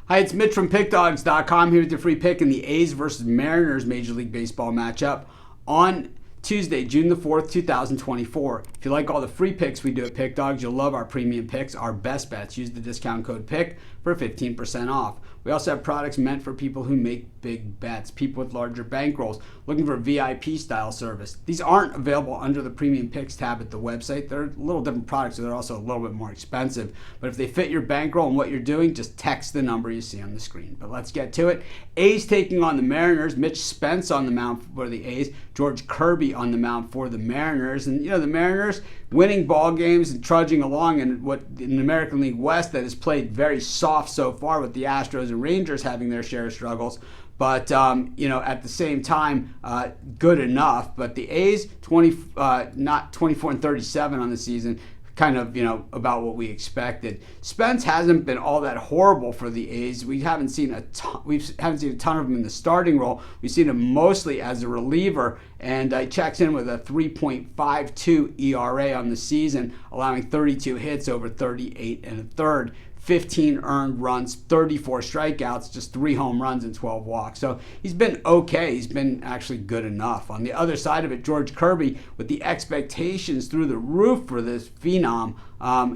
Hi, it's Mitch from Pickdawgz.com here with your free pick in the A's versus Mariners Major League Baseball matchup on Tuesday, June the 4th, 2024. If you like all the free picks we do at Pickdawgz, you'll love our premium picks, our best bets. Use the discount code PICK for 15% off. We also have products meant for people who make big bets, people with larger bankrolls, looking for VIP style service. These aren't available under the premium picks tab at the website. They're a little different products, so they're also a little bit more expensive. But if they fit your bankroll and what you're doing, just text the number you see on the screen. But let's get to it. A's taking on the Mariners. Mitch Spence on the mound for the A's. George Kirby on the mound for the Mariners. And, the Mariners winning ball games and trudging along in what in the American League West that has played very soft so far with the Astros and Rangers having their share of struggles. But, at the same time, good enough. But the A's, not 24-37 on the season, kind of, about what we expected. Spence hasn't been all that horrible for the A's. We haven't seen a ton of him in the starting role. We've seen him mostly as a reliever, and he checks in with a 3.52 ERA on the season, allowing 32 hits over 38 and a third. 15 earned runs, 34 strikeouts, just 3 home runs and 12 walks. So he's been okay. He's been actually good enough. On the other side of it, George Kirby, with the expectations through the roof for this phenom,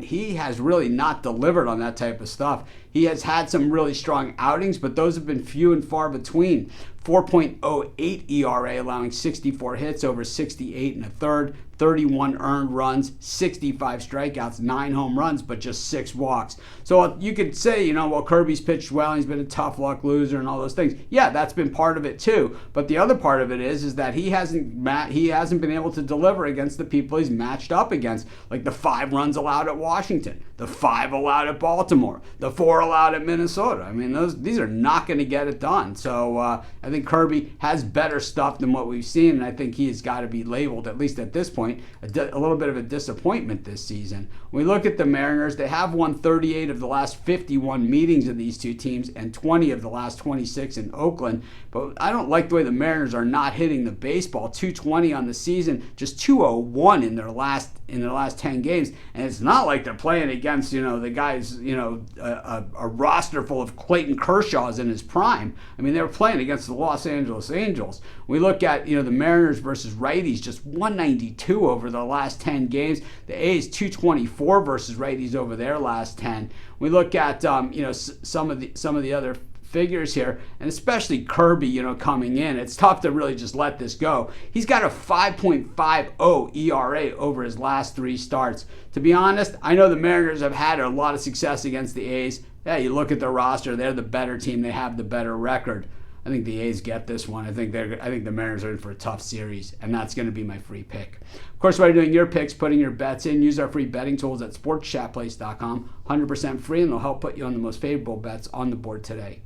he has really not delivered on that type of stuff. He has had some really strong outings, but those have been few and far between. 4.08 ERA, allowing 64 hits over 68 and a third, 31 earned runs, 65 strikeouts, 9 home runs, but just 6 walks. So you could say, Kirby's pitched well, he's been a tough luck loser and all those things. Yeah, that's been part of it too. But the other part of it is that he hasn't been able to deliver against the people he's matched up against, like the 5 runs allowed at Washington, the 5 allowed at Baltimore, the 4 allowed at Minnesota. I mean, these are not going to get it done. So I think Kirby has better stuff than what we've seen, and I think he has got to be labeled, at least at this point, a little bit of a disappointment this season. When we look at the Mariners, they have won 38 of the last 51 meetings of these two teams and 20 of the last 26 in Oakland. But I don't like the way the Mariners are not hitting the baseball. 220 on the season, just 201 in their last 10 games. And it's not like they're playing against, the guys, a roster full of Clayton Kershaws in his prime. I mean, they were playing against the Los Angeles Angels. We look at, the Mariners versus righties, just 192 over the last 10 games. The A's 224 versus righties over their last 10. We look at, some of the other figures here, and especially Kirby, coming in. It's tough to really just let this go. He's got a 5.50 ERA over his last 3 starts. To be honest, I know the Mariners have had a lot of success against the A's. Yeah, you look at their roster, they're the better team, they have the better record. I think the A's get this one. I think the Mariners are in for a tough series, and that's going to be my free pick. Of course, while you're doing your picks, putting your bets in, use our free betting tools at sportschatplace.com. 100% free, and they'll help put you on the most favorable bets on the board today.